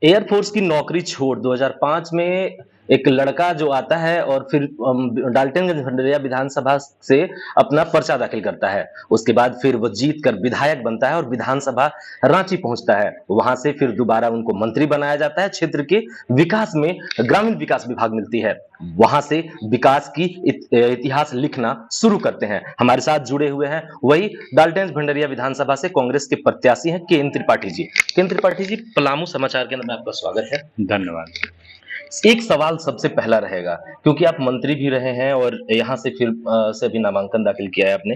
Air force की नौकरी छोड़ 2005 में एक लड़का जो आता है और फिर डाल्टनगंज भंडरिया विधानसभा से अपना पर्चा दाखिल करता है। उसके बाद फिर वो जीत कर विधायक बनता है और विधानसभा रांची पहुंचता है। वहां से फिर दोबारा उनको मंत्री बनाया जाता है। क्षेत्र के विकास में ग्रामीण विकास विभाग मिलती है। वहां से विकास की इतिहास लिखना शुरू करते हैं। हमारे साथ जुड़े हुए हैं वही डाल्टनगंज भंडरिया विधानसभा से कांग्रेस के प्रत्याशी हैं के एन त्रिपाठी जी। केंद्र त्रिपाठी जी, पलामू समाचार केंद्र में आपका स्वागत है। धन्यवाद। एक सवाल सबसे पहला रहेगा, क्योंकि आप मंत्री भी रहे हैं और यहाँ से फिर से भी नामांकन दाखिल किया है आपने।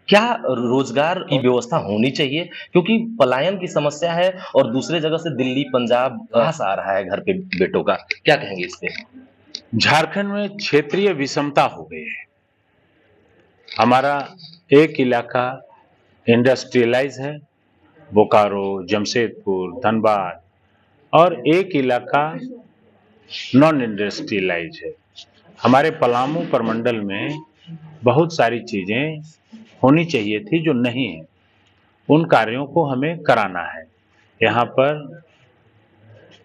क्या रोजगार की व्यवस्था होनी चाहिए? क्योंकि पलायन की समस्या है और दूसरे जगह से दिल्ली, पंजाब घास आ रहा है घर पे बेटों का। क्या कहेंगे इस पे? झारखंड में क्षेत्रीय विषमता हो गई है। हमारा एक इलाका इंडस्ट्रियलाइज है, बोकारो, जमशेदपुर, धनबाद, और एक इलाका नॉन इंडस्ट्रियलाइज है। हमारे पलामू प्रमंडल में बहुत सारी चीजें होनी चाहिए थी जो नहीं है। उन कार्यों को हमें कराना है। यहाँ पर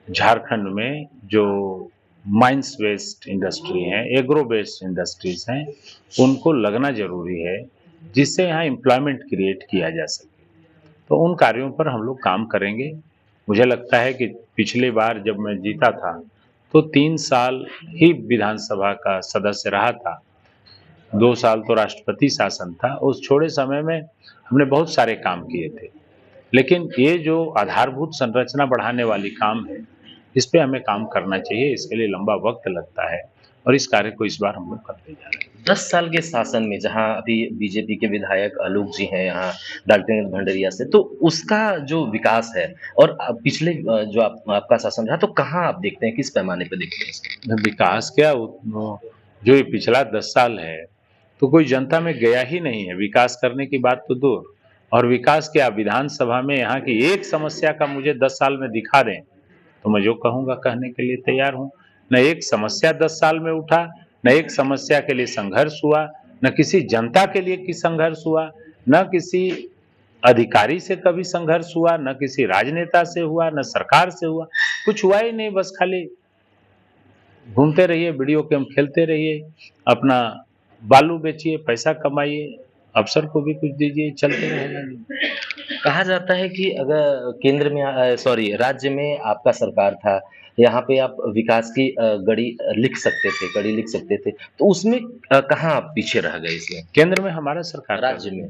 झारखंड में जो माइंस बेस्ड इंडस्ट्री हैं, एग्रो बेस्ड इंडस्ट्रीज हैं, उनको लगना जरूरी है, जिससे यहाँ एम्प्लॉयमेंट क्रिएट किया जा सके। तो उन कार्यों पर हम लोग काम करेंगे। मुझे लगता है कि पिछली बार जब मैं जीता था तो 3 साल ही विधानसभा का सदस्य रहा था। 2 साल तो राष्ट्रपति शासन था। उस छोटे समय में हमने बहुत सारे काम किए थे, लेकिन ये जो आधारभूत संरचना बढ़ाने वाली काम है, इस पे हमें काम करना चाहिए। इसके लिए लंबा वक्त लगता है और इस कार्य को इस बार हम लोग करते जा रहे हैं। 10 साल के शासन में जहाँ अभी बीजेपी के विधायक आलोक जी हैं यहाँ डाल्टनगंज भंडरिया से, तो उसका जो विकास है और पिछले जो आपका शासन रहा, तो कहाँ आप देखते हैं, किस पैमाने पे देखते हैं इसको? विकास क्या, जो ये पिछला 10 साल है तो कोई जनता में गया ही नहीं है। विकास करने की बात तो दूर, और विकास क्या, विधानसभा में यहाँ की एक समस्या का मुझे 10 साल में दिखा दें तो मैं जो कहूँगा कहने के लिए तैयार हूँ। न एक समस्या 10 साल में उठा, न एक समस्या के लिए संघर्ष हुआ, न किसी जनता के लिए की संघर्ष हुआ, न किसी अधिकारी से कभी संघर्ष हुआ, न किसी राजनेता से हुआ, न सरकार से हुआ। कुछ हुआ ही नहीं। बस खाली घूमते रहिए, वीडियो गेम खेलते रहिए, अपना बालू बेचिए, पैसा कमाइए, अफसर को भी कुछ दीजिए, चलते रहेगा। कहा जाता है कि अगर केंद्र में सॉरी राज्य में आपका सरकार था, यहाँ पे आप विकास की गड़ी लिख सकते थे, कड़ी लिख सकते थे, तो उसमें कहाँ आप पीछे रह गए इसमें? केंद्र में हमारा सरकार का, राज्य में।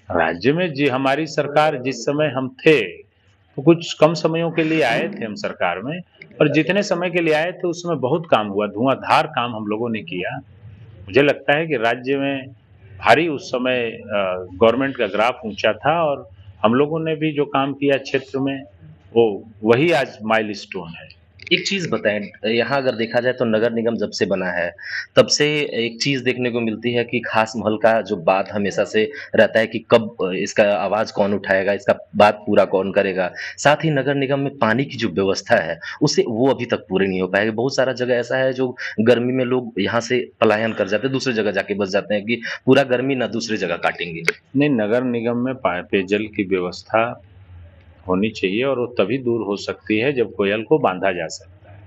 राज्य में जी हमारी सरकार जिस समय हम थे तो कुछ कम समयों के लिए आए थे हम सरकार में, और जितने समय के लिए आए थे उसमें बहुत काम हुआ, धुआंधार काम हम लोगों ने किया। मुझे लगता है कि राज्य में भारी उस समय गवर्नमेंट का ग्राफ ऊंचा था, और हम लोगों ने भी जो काम किया क्षेत्र में, वो वही आज माइलस्टोन है। एक चीज़ बताएँ, यहाँ अगर देखा जाए तो नगर निगम जब से बना है, तब से एक चीज़ देखने को मिलती है कि खास महल का जो बात हमेशा से रहता है कि कब इसका आवाज़ कौन उठाएगा, इसका बात पूरा कौन करेगा। साथ ही नगर निगम में पानी की जो व्यवस्था है, उसे वो अभी तक पूरी नहीं हो पाई है। बहुत सारा जगह ऐसा है जो गर्मी में लोग यहाँ से पलायन कर जाते हैं, दूसरी जगह जाके बस जाते हैं कि पूरा गर्मी ना दूसरी जगह काटेंगे। नहीं, नगर निगम में पेयजल की व्यवस्था होनी चाहिए, और वो तभी दूर हो सकती है जब कोयल को बांधा जा सकता है।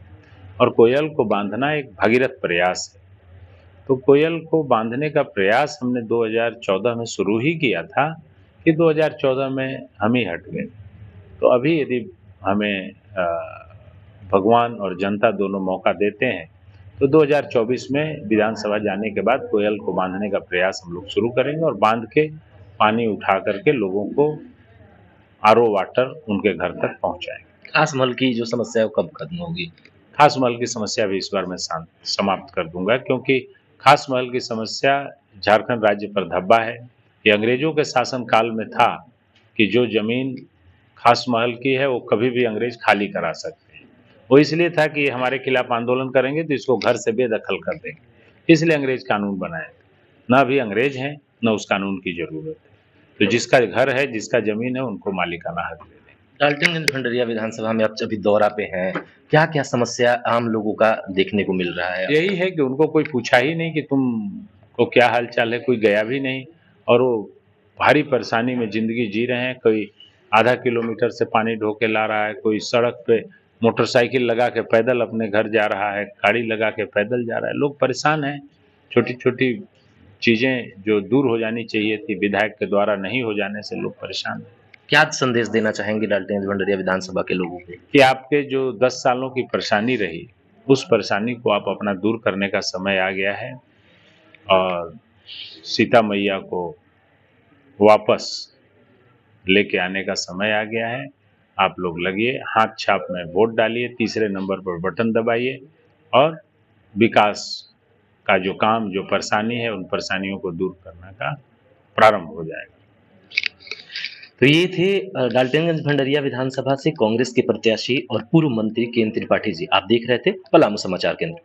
और कोयल को बांधना एक भगीरथ प्रयास है। तो कोयल को बांधने का प्रयास हमने 2014 में शुरू ही किया था कि 2014 में हम ही हट गए। तो अभी यदि हमें भगवान और जनता दोनों मौका देते हैं तो 2024 में विधानसभा जाने के बाद कोयल को बांधने का प्रयास हम लोग शुरू करेंगे, और बांध के पानी उठा करके लोगों को आरओ वाटर उनके घर तक पहुंचाएंगे। खास महल की जो समस्या है वो कब खत्म होगी? खास महल की समस्या भी इस बार मैं समाप्त कर दूंगा, क्योंकि खास महल की समस्या झारखंड राज्य पर धब्बा है। ये अंग्रेजों के शासन काल में था कि जो जमीन खास महल की है वो कभी भी अंग्रेज खाली करा सकते हैं। वो इसलिए था कि हमारे खिलाफ आंदोलन करेंगे तो इसको घर से बेदखल कर देंगे, इसलिए अंग्रेज कानून बनाए। न अभी अंग्रेज हैं, न उस कानून की जरूरत है। तो जिसका घर है, जिसका जमीन है, उनको मालिकाना हक दे दें। डाल्टनगंज भंडरिया विधानसभा में आप अभी दौरा पे हैं, क्या-क्या समस्या आम लोगों का देखने को मिल रहा है? यही है कि उनको कोई पूछा ही नहीं कि तुम को क्या हाल चाल है, कोई गया भी नहीं, और वो भारी परेशानी में जिंदगी जी रहे हैं। कोई आधा किलोमीटर से पानी ढो के ला रहा है, कोई सड़क पे मोटरसाइकिल लगा के पैदल अपने घर जा रहा है, गाड़ी लगा के पैदल जा रहा है। लोग परेशान हैं। छोटी-छोटी चीज़ें जो दूर हो जानी चाहिए थी विधायक के द्वारा नहीं हो जाने से लोग परेशान हैं। क्या संदेश देना चाहेंगे डाल्टनगंज भंडरिया विधानसभा के लोगों को? कि आपके जो 10 सालों की परेशानी रही, उस परेशानी को आप अपना दूर करने का समय आ गया है और सीता मैया को वापस लेके आने का समय आ गया है। आप लोग लगिए, हाथ छाप में वोट डालिए, तीसरे नंबर पर बटन दबाइए और विकास का जो काम, जो परेशानी है, उन परेशानियों को दूर करने का प्रारंभ हो जाएगा। तो ये थे डाल्टनगंज भंडरिया विधानसभा से कांग्रेस के प्रत्याशी और पूर्व मंत्री केएन त्रिपाठी जी। आप देख रहे थे पलामू समाचार केंद्र।